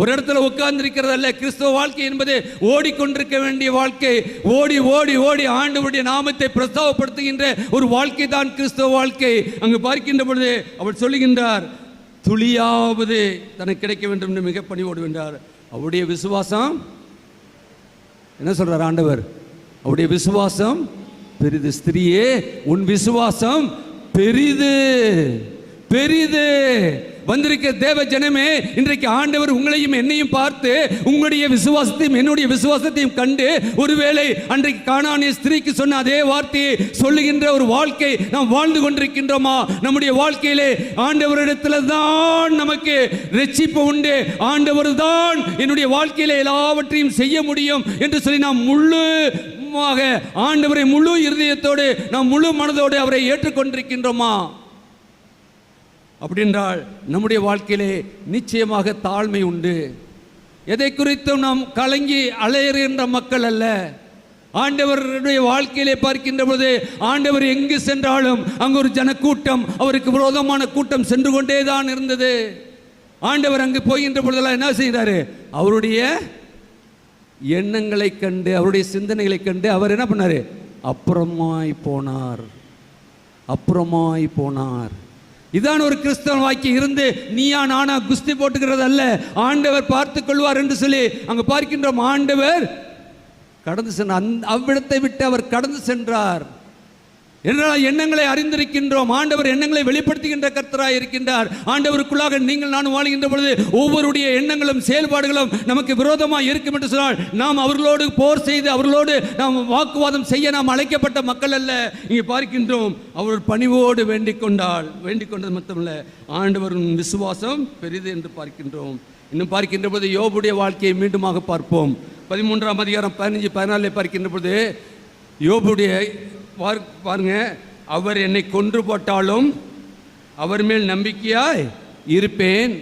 ஒரு இடத்துல உட்கார்ந்திருக்கிறது அல்ல. கிறிஸ்தவ வாழ்க்கை என்பது ஓடிக்கொண்டிருக்க வேண்டிய வாழ்க்கை. ஓடி ஓடி ஓடி ஆண்டவருடைய நாமத்தை பிரஸ்தாபப்படுத்துகின்ற ஒரு வாழ்க்கை தான் கிறிஸ்தவ வாழ்க்கை. அங்கு பார்க்கின்ற பொழுது அவர் சொல்லுகின்றார், துளியாவது தனக்கு கிடைக்க வேண்டும் என்று மிக பணிவோடு வென்றார். அவருடைய விசுவாசம் என்ன சொல்றார் ஆண்டவர்? அவருடைய விசுவாசம் பெரிது. ஸ்திரியே, உன் விசுவாசம் பெரிது. வந்திருக்க தேவ ஜனமே, இன்றைக்கு ஆண்டவர் உங்களையும் என்னையும் பார்த்து உங்களுடைய விசுவாசத்தையும் என்னுடைய விசுவாசத்தையும் கண்டு, ஒருவேளை அன்றைக்கு கானானிய ஸ்திரீக்கு சொன்ன அதே வார்த்தையை சொல்லுகின்ற ஒரு வாழ்க்கை நாம் வாழ்ந்து கொண்டிருக்கின்றோமா? நம்முடைய வாழ்க்கையிலே ஆண்டவரிடத்துல தான் நமக்கு ரட்சிப்பு உண்டு. ஆண்டவர் தான் என்னுடைய வாழ்க்கையில எல்லாவற்றையும் செய்ய முடியும் என்று சொல்லி நாம் ஆண்டவரை முழு இருதயத்தோடு நாம் முழு மனதோடு அவரை ஏற்றுக்கொண்டிருக்கின்றோமா? அப்படின்றால் நம்முடைய வாழ்க்கையிலே நிச்சயமாக தாழ்மை உண்டு. எதை குறித்தும் நாம் கலங்கி அலையுகின்ற மக்கள் அல்ல. ஆண்டவருடைய வாழ்க்கையிலே பார்க்கின்ற பொழுது ஆண்டவர் எங்கு சென்றாலும் அங்கு ஒரு ஜனக்கூட்டம், அவருக்கு விரோதமான கூட்டம் சென்று கொண்டேதான் இருந்தது. ஆண்டவர் அங்கு போகின்ற பொழுதெல்லாம் என்ன செய்கிறாரு? அவருடைய எண்ணங்களை கண்டு, அவருடைய சிந்தனைகளை கண்டு அவர் என்ன பண்ணாரு? அப்புறமாய் போனார், அப்புறமாய் போனார். இதான் ஒரு கிறிஸ்தவ வாக்கியம். இருந்து நீயா நானா குஸ்தி போட்டுக்கிறது அல்ல, ஆண்டவர் பார்த்துக் கொள்வார் என்று சொல்லி அங்கு பார்க்கின்றோம். ஆண்டவர் கடந்து சென்றார், அவ்விடத்தை விட்டு அவர் கடந்து சென்றார். என்றால் எண்ணங்களை அறிந்திருக்கின்றோம். ஆண்டவர் எண்ணங்களை வெளிப்படுத்துகின்ற கர்த்தராய் இருக்கின்றார். ஆண்டவருக்குள்ளாக நீங்கள் நானும் வாழ்கின்ற பொழுது ஒவ்வொருடைய எண்ணங்களும் செயல்பாடுகளும் நமக்கு விரோதமாக இருக்கும் என்று சொன்னால் நாம் அவர்களோடு போர் செய்து அவர்களோடு நாம் வாக்குவாதம் செய்ய நாம் அழைக்கப்பட்ட மக்கள் அல்ல. இங்கே பார்க்கின்றோம், அவர் பணிவோடு வேண்டிக் கொண்டது மட்டுமல்ல, ஆண்டவரின் விசுவாசம் பெரிது என்று பார்க்கின்றோம். இன்னும் பார்க்கின்ற போது யோபுடைய வாழ்க்கையை மீண்டுமாக பார்ப்போம். 13ஆம் அதிகாரம் 15-14 பார்க்கின்ற பொழுது யோபுடைய பாருங்க, அவர் என்னை கொன்று போட்டாலும் அவர் மேல் நம்பிக்கையாய் இருப்பேன்,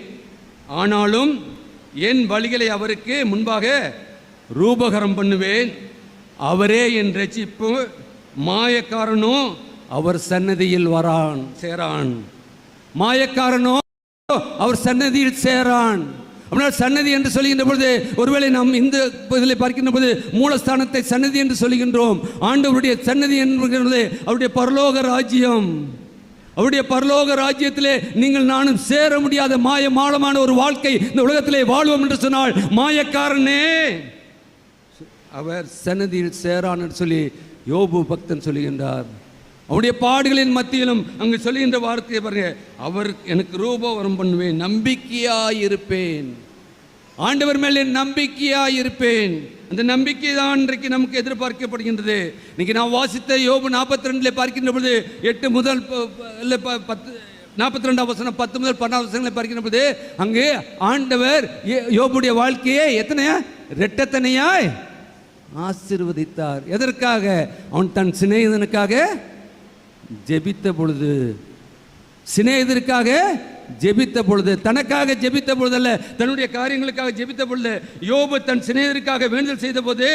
ஆனாலும் என் வழிகளை அவருக்கு முன்பாக ரூபகரம் பண்ணுவேன். அவரே என் ரட்சிப்பு, மாயக்காரனோ அவர் சன்னதியில் சேரான். மாயக்காரனோ அவர் சன்னதியில் சேரான். சன்னதி என்று சொல்லுகின்ற பொழுது ஒருவேளை நாம் இந்த இதில் பார்க்கின்ற போது மூலஸ்தானத்தை சன்னதி என்று சொல்லுகின்றோம். ஆண்டவருடைய சன்னதி என்கிறது அவருடைய பரலோக ராஜ்யம். அவருடைய பரலோக ராஜ்யத்திலே நீங்கள் நானும் சேர முடியாத மாயமான ஒரு வாழ்க்கை இந்த உலகத்திலே வாழ்வோம் என்று சொன்னால் மாயக்காரனே அவர் சன்னதியில் சேரான் என்று சொல்லி யோபு பக்தன் சொல்லுகின்றார். அவருடைய பாடுகளின் மத்தியிலும் அங்கு சொல்லுகின்ற வார்த்தையை பாருங்க, அவர் எனக்கு ரூபவரம் பண்ணுவேன், நம்பிக்கையாயிருப்பேன். ஆண்டவர் மேலே நம்பிக்கையாயிருப்பேன். அந்த நம்பிக்கை தான் இன்றைக்கு நமக்கு எதிர்பார்க்கப்படுகின்றது. இன்னைக்கு நான் வாசித்த யோபு 42 பார்க்கின்ற பொழுது 8 முதல் 42 வசனம் 10 முதல் 12 வசனங்களை பார்க்கின்ற பொழுது அங்கு ஆண்டவர் யோபுடைய வாழ்க்கையை இரட்டத்தனையாய் ஆசீர்வதித்தார். எதற்காக? அவன் தன் சிநேகிதனுக்காக ஜெபித்த பொழுது, சிநேகிதருக்காக ஜெபித்த பொழுது, தனக்காக ஜெபித்த பொழுது அல்ல, தன்னுடைய காரியங்களுக்காக ஜெபித்த பொழுது. யோபு தன் சிநேகிதருக்காக வேண்டுதல் செய்த போது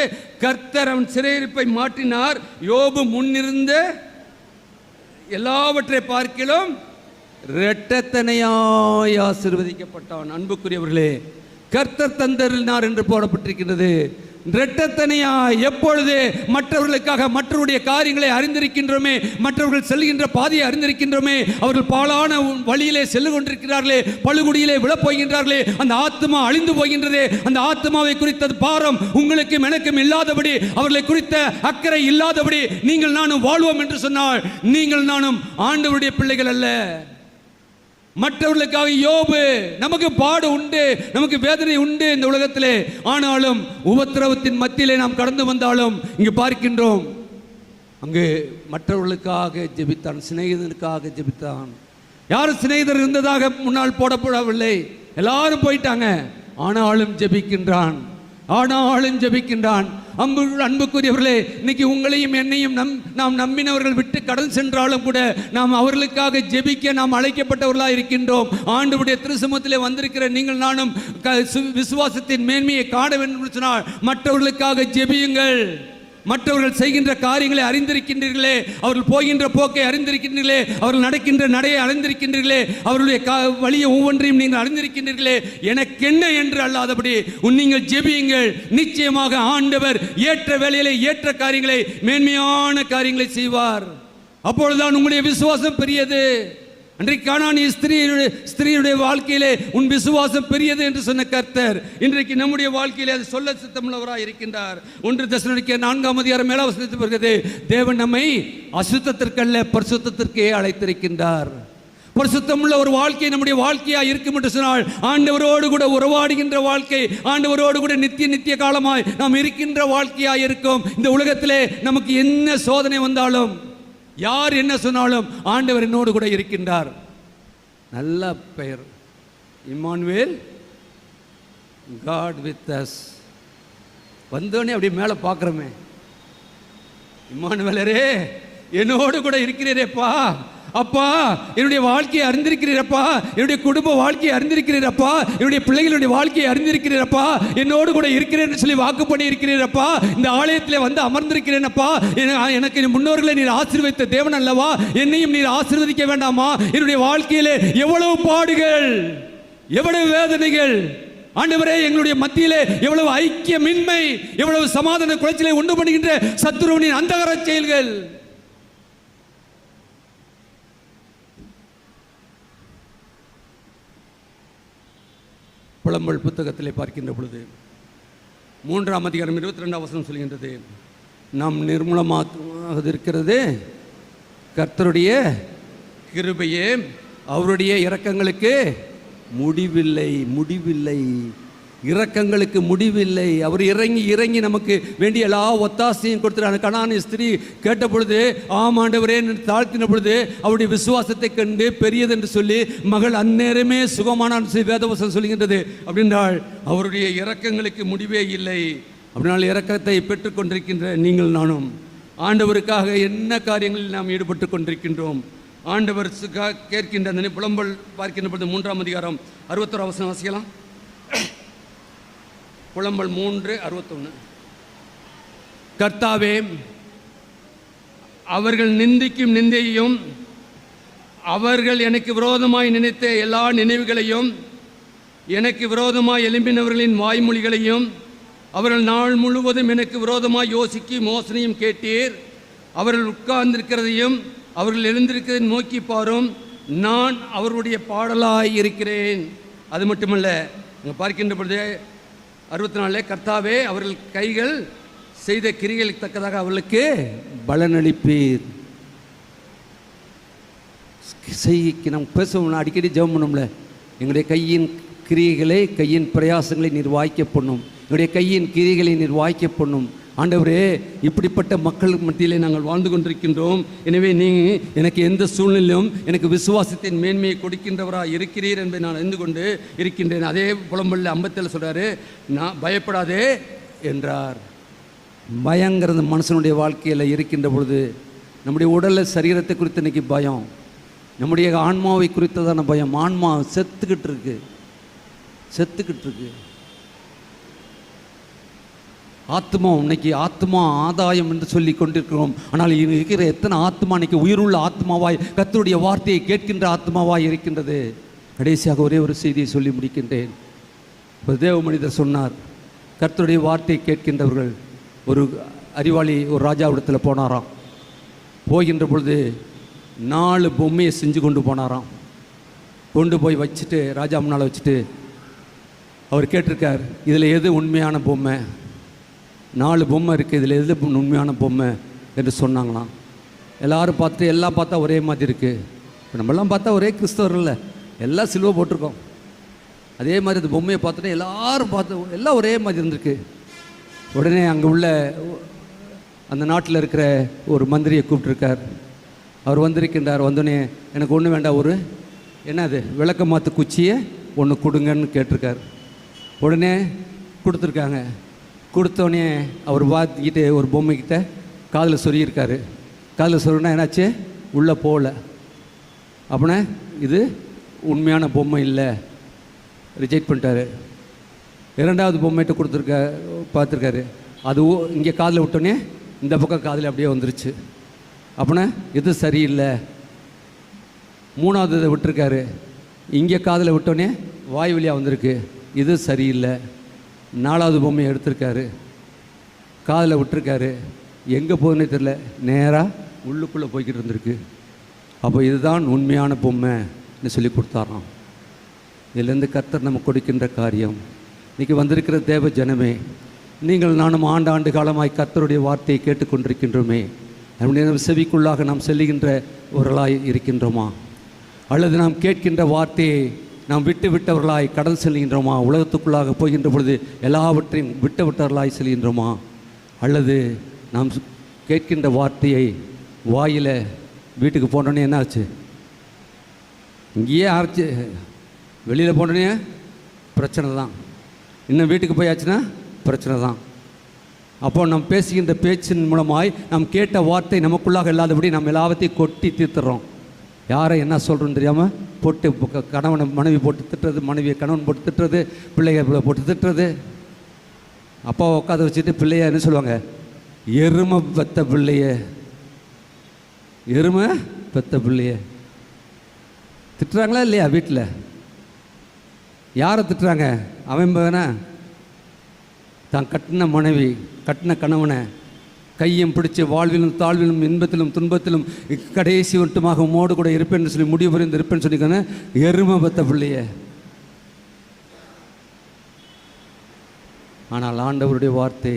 கர்த்தர் அவன் சிறையிருப்பை மாற்றினார். யோபு முன்னிருந்த எல்லாவற்றை பார்க்கிலும் இரட்டத்தனையாய் ஆசீர்வதிக்கப்பட்டான். அன்புக்குரியவர்களே, கர்த்தர் தந்தருளினார் என்று போடப்பட்டிருக்கின்றது. இரட்டத்தனையா எப்பொழுது மற்றவர்களுக்காக மற்றவருடைய காரியங்களை அறிந்திருக்கின்றோமே, மற்றவர்கள் செல்கின்ற பாதையை அறிந்திருக்கின்றோமே, அவர்கள் பாழான வழியிலே செல்லு கொண்டிருக்கிறார்களே, பழுகுடியிலே விழப்போகின்றார்களே, அந்த ஆத்மா அழிந்து போகின்றதே, அந்த ஆத்மாவை குறித்த பாரம் உங்களுக்கும் எனக்கும் இல்லாதபடி, அவர்களை குறித்த அக்கறை இல்லாதபடி நீங்கள் நானும் வாழ்வோம் என்று சொன்னால் நீங்கள் நானும் ஆண்டவருடைய பிள்ளைகள் அல்ல. மற்றவர்களுக்காக யோபு, நமக்கு பாடு உண்டு, நமக்கு வேதனை உண்டு இந்த உலகத்திலே. ஆனாலும் உபத்திரவத்தின் மத்தியிலே நாம் கடந்து வந்தாலும் இங்கு பார்க்கின்றோம், அங்கு மற்றவர்களுக்காக ஜெபித்தான், சிநேகிதனுக்காக ஜெபித்தான். யாரும் சிநேகிதர் இருந்ததாக முன்னால் போடப்படவில்லை, எல்லாரும் போயிட்டாங்க. ஆனாலும் ஜெபிக்கின்றான், ஆனாலும் ஜெபிக்கின்றான். அன்புக்குரியவர்களே, இன்னைக்கு உங்களையும் என்னையும் நாம் நம்பினவர்கள் விட்டு கடந்து சென்றாலும் கூட நாம் அவர்களுக்காக ஜெபிக்க நாம் அழைக்கப்பட்டவர்களாக இருக்கின்றோம். ஆண்டவருடைய திருசமூகத்திலே வந்திருக்கிற நீங்கள் நானும் விசுவாசத்தின் மேன்மையை காண வேண்டும் என்று சொன்னால் மற்றவர்களுக்காக ஜெபியுங்கள். மற்றவர்கள் செய்கின்ற காரியங்களை அறிந்திருக்கின்றீர்களே, அவர்கள் போகின்ற போக்கை அறிந்திருக்கின்றீர்களே, அவர்கள் நடக்கின்ற நடையை அறிந்திருக்கின்றீர்களே, அவருடைய வழியை ஒவ்வொன்றையும் நீங்கள் அறிந்திருக்கின்றீர்களே. எனக்கென்ன என்று அல்லாதபடி நீங்கள் ஜெபியுங்கள். நிச்சயமாக ஆண்டவர் ஏற்ற வேளையிலே ஏற்ற காரியங்களை, மேன்மையான காரியங்களை செய்வார். அப்பொழுதுதான் உங்களுடைய விசுவாசம் பெரியது. அன்றைக்கு கானானிய ஸ்திரீயுடைய வாழ்க்கையிலே உன் விசுவாசம் பெரியது என்று சொன்ன கர்த்தர் இன்றைக்கு நம்முடைய வாழ்க்கையிலே அது சொல்ல சித்தமுள்ளவராக இருக்கின்றார். 1 தெசலோனிக்கேயர் 4ஆம் அதிகாரம் 7ஆம் வசனத்தில் வருகிறது, தேவன் நம்மை அசுத்தத்திற்கல்ல பரிசுத்தத்திற்கே அழைத்திருக்கின்றார். பரிசுத்தமுள்ள ஒரு வாழ்க்கை நம்முடைய வாழ்க்கையா இருக்கும் என்று சொன்னால் ஆண்டவரோடு கூட உறவாடுகின்ற வாழ்க்கை, ஆண்டவரோடு கூட நித்திய காலமாய் நாம் இருக்கின்ற வாழ்க்கையா இருக்கும். இந்த உலகத்திலே நமக்கு என்ன சோதனை வந்தாலும், யார் என்ன சொன்னாலும் ஆண்டவர் என்னோடு கூட இருக்கின்றார். நல்ல பெயர் இம்மானுவேல், காட் வித் அஸ். வந்தோடனே அப்படி மேலே பார்க்குறோமே, இம்மானுவேலரே என்னோடு கூட இருக்கிறீரேப்பா, அப்பா என்னுடைய வாழ்க்கையை அறிந்திருக்கிறீரப்பா, என்னுடைய குடும்ப வாழ்க்கையை அறிந்திருக்கிறீரப்பா, என்னுடைய பிள்ளைகளுடைய வாழ்க்கையை அறிந்திருக்கிறீரப்பா, என்னோடு கூட இருக்கிறேன்னு சொல்லி வாக்கு பண்ணி இருக்கிறீரப்பா, இந்த ஆலயத்தில் வந்து அமர்ந்திருக்கிறேனப்பா, எனக்கு முன்னோர்களை நீர் ஆசீர்வதித்த தேவன் அல்லவா, என்னையும் நீர் ஆசீர்வதிக்க வேண்டாமா? என்னுடைய வாழ்க்கையிலே எவ்வளவு பாடுகள், எவ்வளவு வேதனைகள் ஆண்டவரே, எங்களுடைய மத்தியிலே எவ்வளவு ஐக்கியமின்மை, எவ்வளவு சமாதான குலைச்சலை உண்டு பண்ணுகின்ற சத்துருவின் அந்தகார செயல்கள். புலம்பல் புத்தகத்திலே பார்க்கின்ற பொழுது 3ஆம் அதிகாரம் 22ஆம் வசனம் சொல்கின்றது, நாம் நிர்மூலமாக இருக்கிறது கர்த்தருடைய கிருபையே, அவருடைய இரக்கங்களுக்கு முடிவில்லை. முடிவில்லை, இரக்கங்களுக்கு முடிவில்லை. அவர் இறங்கி இறங்கி நமக்கு வேண்டிய எல்லா ஒத்தாசையும் கொடுத்துரு. கனானி ஸ்திரீ கேட்ட பொழுது ஆமாண்டவரே தாழ்த்தின பொழுது அவருடைய விசுவாசத்தை கண்டு பெரியது என்று சொல்லி மகள் அந்நேரமே சுகமானான் வேதவசம் சொல்கின்றது. அப்படின்றால் அவருடைய இரக்கங்களுக்கு முடிவே இல்லை. அப்படினால் இரக்கத்தை பெற்றுக்கொண்டிருக்கின்ற நீங்கள் நானும் ஆண்டவருக்காக என்ன காரியங்களில் நாம் ஈடுபட்டு கொண்டிருக்கின்றோம்? ஆண்டவர் கேட்கின்ற அந்த புலம்பல் பார்க்கின்ற பொழுது 3ஆம் அதிகாரம் 61 வசனம் வாசிக்கலாம். புலம்பல் 3:61. கர்த்தாவே, அவர்கள் நிந்திக்கும் நிந்தையையும் அவர்கள் எனக்கு விரோதமாய் நினைத்த எல்லா நினைவுகளையும் எனக்கு விரோதமாய் எழும்பினவர்களின் வாய்மொழிகளையும் அவர்கள் நாள் முழுவதும் எனக்கு விரோதமாய் யோசிக்கி மோசனையும் கேட்டீர். அவர்கள் உட்கார்ந்திருக்கிறதையும் அவர்கள் எழுந்திருக்கிறதை நோக்கி பாரும். நான் அவர்களுடைய பாடலாய் இருக்கிறேன். அது மட்டுமல்ல, பார்க்கின்ற பொழுது 64 கர்த்தாவே, அவர்கள் கைகள் செய்த கிரிகளுக்கு தக்கதாக அவர்களுக்கு பலனளிப்பீர். செய்கைக்கு நம்ம பேசணும், அடிக்கடி ஜெபம் பண்ணோம்ல, எங்களுடைய கையின் கிரியைகளை கையின் பிரயாசங்களை நீர் வாய்க்க பண்ணும், எங்களுடைய கையின் கிரியைகளை நீர் வாய்க்க பண்ணும். ஆண்டவரே, இப்படிப்பட்ட மக்கள் மத்தியிலே நாங்கள் வாழ்ந்து கொண்டிருக்கின்றோம். எனவே நீங்கள் எனக்கு எந்த சூழ்நிலையும் எனக்கு விசுவாசத்தின் மேன்மையை கொடுக்கின்றவராக இருக்கிறீர் என்பதை நான் அறிந்து கொண்டு இருக்கின்றேன். அதே புலம்பல்ல 57 சொல்கிறாரு, நான் பயப்படாதே என்றார். பயங்கிறது மனுஷனுடைய வாழ்க்கையில் இருக்கின்ற பொழுது நம்முடைய உடலில் சரீரத்தை குறித்து இன்றைக்கி பயம், நம்முடைய ஆன்மாவை குறித்ததான பயம். ஆன்மா செத்துக்கிட்டு இருக்கு. ஆத்மா இன்னைக்கு ஆத்மா ஆதாயம் என்று சொல்லி கொண்டிருக்கிறோம். ஆனால் இருக்கிற எத்தனை ஆத்மா இன்னைக்கு உயிருள்ள ஆத்மாவாய் கர்த்தருடைய வார்த்தையை கேட்கின்ற ஆத்மாவாய் இருக்கின்றது? கடைசியாக ஒரே ஒரு செய்தியை சொல்லி முடிக்கின்றேன். ஒரு தேவ மனிதர் சொன்னார், கர்த்தருடைய வார்த்தையை கேட்கின்றவர்கள் ஒரு அறிவாளி ஒரு ராஜாவிடத்தில் போனாராம். போகின்ற பொழுது 4 பொம்மையை செஞ்சு கொண்டு போனாராம். கொண்டு போய் வச்சுட்டு ராஜா முன்னால் வச்சுட்டு அவர் கேட்டிருக்கார், இதில் எது உண்மையான பொம்மை? 4 பொம்மை இருக்குது, இதில் எது உண்மையான பொம்மை என்று சொன்னாங்களாம். எல்லோரும் பார்த்துட்டு எல்லாம் பார்த்தா ஒரே மாதிரி இருக்குது. இப்போ நம்மளாம் பார்த்தா ஒரே கிறிஸ்தவர் இல்லை, எல்லாம் சிலுவை போட்டிருக்கோம். அதே மாதிரி அந்த பொம்மையை பார்த்துட்டு எல்லோரும் பார்த்து எல்லாம் ஒரே மாதிரி இருந்திருக்கு. உடனே அங்கே உள்ள அந்த நாட்டில் இருக்கிற ஒரு மந்திரியை கூப்பிட்டுருக்கார். அவர் வந்திருக்கின்றார். வந்தோடனே எனக்கு ஒன்று வேண்டாம், ஒரு என்னது விளக்க மாற்று குச்சியை ஒன்று கொடுங்கன்னு கேட்டிருக்கார். உடனே கொடுத்துருக்காங்க. கொடுத்தோடனே அவர் பார்த்துக்கிட்டு ஒரு பொம்மைக்கிட்ட காதில் சொருகியிருக்காரு. காதில் சொருனா என்னாச்சு, உள்ளே போகல. அப்படின்னா இது உண்மையான பொம்மை இல்லை, ரிஜெக்ட் பண்ணிட்டாரு. 2வது பொம்மைகிட்ட பார்த்துருக்காரு. அது இங்கே காதில் விட்டோன்னே இந்த பக்கம் காதில் அப்படியே வந்துருச்சு. அப்படின்னா இது சரியில்லை. 3வது இதை விட்டுருக்காரு. இங்கே காதில் விட்டோன்னே வாய் வழியாக வந்திருக்கு, இது சரியில்லை. 4வது பொம்மையை எடுத்திருக்காரு, காதில் விட்டுருக்காரு. எங்கே போகுதுன்னே தெரில, நேராக உள்ளுக்குள்ளே போய்கிட்டு இருந்திருக்கு. அப்போ இதுதான் உண்மையான பொம்மைன்னு சொல்லி கொடுத்தாராம். இதிலேருந்து கர்த்தர் நம்ம கொடுக்கின்ற காரியம். இன்றைக்கி வந்திருக்கிற தேவ ஜனமே, நீங்கள் நானும் ஆண்டு காலமாய் கர்த்தருடைய வார்த்தையை கேட்டுக்கொண்டிருக்கின்றோமே, நம்முடைய செவிக்குள்ளாக நாம் செல்லுகின்றவர்களாய் இருக்கின்றோமா? அல்லது நாம் கேட்கின்ற வார்த்தையை நாம் விட்டு விட்டவர்களாய் கடல் செல்கின்றோமா? உலகத்துக்குள்ளாக போகின்ற பொழுது எல்லாவற்றையும் விட்டவர்களாய் செல்கின்றோமா? அல்லது நாம் கேட்கின்ற வார்த்தையை வாயில் வீட்டுக்கு போனோடனே என்ன ஆச்சு, இங்கேயே ஆரம்பிச்சு வெளியில் போனோடனே பிரச்சனை தான், இன்னும் வீட்டுக்கு போயாச்சுன்னா பிரச்சனை தான். அப்போ நாம் பேசுகின்ற பேச்சின் மூலமாய் நாம் கேட்ட வார்த்தை நமக்குள்ளாக இல்லாதபடி நம்ம எல்லாத்தையும் கொட்டி தீர்த்துறோம். யாரை என்ன சொல்கிறோன்னு தெரியாமல் போட்டு கணவனை மனைவி போட்டு திட்டுறது, மனைவியை கணவன் போட்டு திட்டுறது, பிள்ளைகளை போட்டு திட்டுறது. அப்பாவை உட்காந்து வச்சுட்டு பிள்ளைய என்ன சொல்லுவாங்க, எருமை பெத்த பிள்ளைய, எருமை பெத்த பிள்ளைய திட்டுறாங்களா இல்லையா? வீட்டில் யாரை திட்டுறாங்க? அவன் வேணா தான் கட்டின மனைவி, கட்டின கணவனை கையும் பிடிச்சி வாழ்விலும் தாழ்விலும் இன்பத்திலும் துன்பத்திலும் கடைசி வட்டமாக உம்மோடு கூட இருப்பேன்னு சொல்லி முடிவு புரிந்து இருப்பேன்னு சொல்லிக்கான எருமை பத்த பிள்ளைய. ஆனால் ஆண்டவருடைய வார்த்தை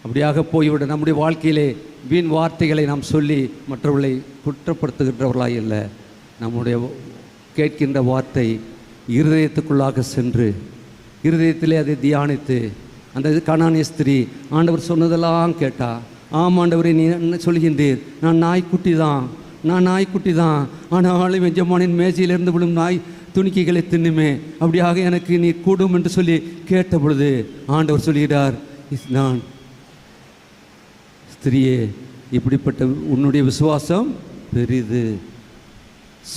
அப்படியாக போய்விட நம்முடைய வாழ்க்கையிலே வீண் வார்த்தைகளை நாம் சொல்லி மற்றவர்களை குற்றப்படுத்துகின்றவர்களாக இல்லை. நம்முடைய கேட்கின்ற வார்த்தை இருதயத்துக்குள்ளாக சென்று இருதயத்திலே அதை தியானித்து, அந்த கானானிய ஸ்திரீ ஆண்டவர் சொன்னதெல்லாம் கேட்டா, ஆம் ஆண்டவரே நீ என்ன சொல்கின்றீர், நான் நாய்க்குட்டி தான், ஆனாலும் எஜமானின் மேஜையிலிருந்து விழும் நாய் துணிக்கைகளை தின்னுமே, அப்படியாக எனக்கு நீ கூடும் என்று சொல்லி கேட்ட பொழுது ஆண்டவர் சொல்கிறார், நான் ஸ்திரியே இப்படிப்பட்ட உன்னுடைய விசுவாசம் பெரிது.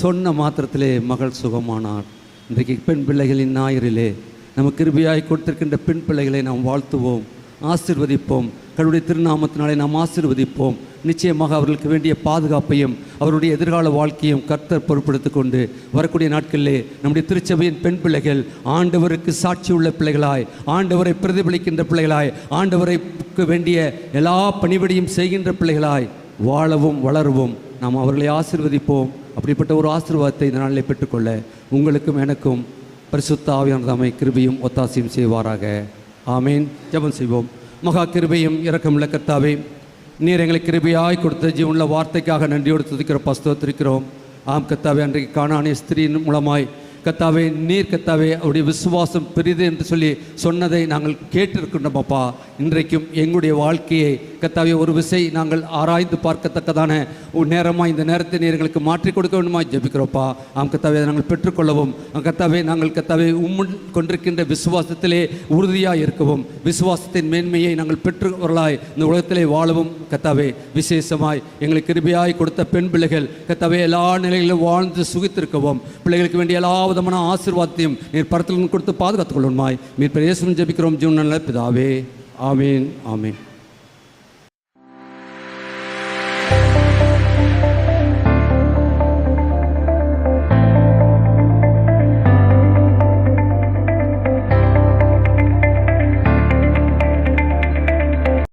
சொன்ன மாத்திரத்திலே மகள் சுகமானார். இன்றைக்கு பெண் பிள்ளைகளின் ஞாயிறிலே நமக்கு கிருபையாய் கொடுத்திருக்கின்ற பெண் பிள்ளைகளை நாம் வாழ்த்துவோம், ஆசீர்வதிப்போம். கடவுளுடைய திருநாமத்தினாலே நாம் ஆசீர்வதிப்போம். நிச்சயமாக அவர்களுக்கு வேண்டிய பாதுகாப்பையும் அவருடைய எதிர்கால வாழ்க்கையும் கர்த்தர் பொறுப்படுத்திக் கொண்டு வரக்கூடிய நாட்களிலே நம்முடைய திருச்சபையின் பெண் பிள்ளைகள் ஆண்டவருக்கு சாட்சி உள்ள பிள்ளைகளாய், ஆண்டவரை பிரதிபலிக்கின்ற பிள்ளைகளாய், ஆண்டவருக்கு வேண்டிய எல்லா பணிவிடையும் செய்கின்ற பிள்ளைகளாய் வாழவும் வளரவும் நாம் அவர்களை ஆசீர்வதிப்போம். அப்படிப்பட்ட ஒரு ஆசீர்வாதத்தை இந்த நாளிலே பெற்றுக்கொள்ள உங்களுக்கும் எனக்கும் பரிசுத்த ஆவியானவர் தாமே கிருபையும் ஒத்தாசையும் செய்வாராக. ஆமேன். ஜெபம் செய்வோம். மகா கிருபையும் இரக்கமுள்ள கர்த்தாவே, நீர் எங்களை கிருபையாய் கொடுத்த ஜீவனுள்ள வார்த்தைக்காக நன்றியோடு துதிக்கிற பஸ்தோத்திருக்கிறோம். ஆம் கர்த்தாவே, அன்றைக்கு கானானிய ஸ்திரீயின் மூலமாய் கர்த்தாவே, நீர் கர்த்தாவே அவருடைய விசுவாசம் பெரிது என்று சொல்லி சொன்னதை நாங்கள் கேட்டிருக்கின்றோம் அப்பா. இன்றைக்கும் எங்களுடைய வாழ்க்கையை கர்த்தாவே ஒரு விசை நாங்கள் ஆராய்ந்து பார்க்கத்தக்கதான ஒரு நேரமாக இந்த நேரத்தை நீர் எங்களுக்கு மாற்றி கொடுக்க வேண்டுமா ஜெபிக்கிறோப்பா. ஆம் கர்த்தாவே, அதை நாங்கள் பெற்றுக்கொள்ளவும் கர்த்தாவே, நாங்கள் கர்த்தாவே உம்முன் கொண்டிருக்கின்ற விசுவாசத்திலே உறுதியாக இருக்கவும், விசுவாசத்தின் மேன்மையை நாங்கள் பெற்றவர்களாய் இந்த உலகத்திலே வாழவும் கர்த்தாவே, விசேஷமாய் எங்களுக்கு கிருபையாய் கொடுத்த பெண் பிள்ளைகள் கர்த்தாவே எல்லா நிலைகளிலும் வாழ்ந்து சுகித்திருக்கவும், பிள்ளைகளுக்கு வேண்டிய எல்லா விதமான ஆசீர்வாதத்தையும் நீர் பரத்தில் கொடுத்து பாதுகாத்துக் கொள்ளுமாய் மீர் இயேசுவின் ஜெபிக்கிறோம் ஜீவன் நல்ல பிதாவே. ஆமீன். ஆமீன்.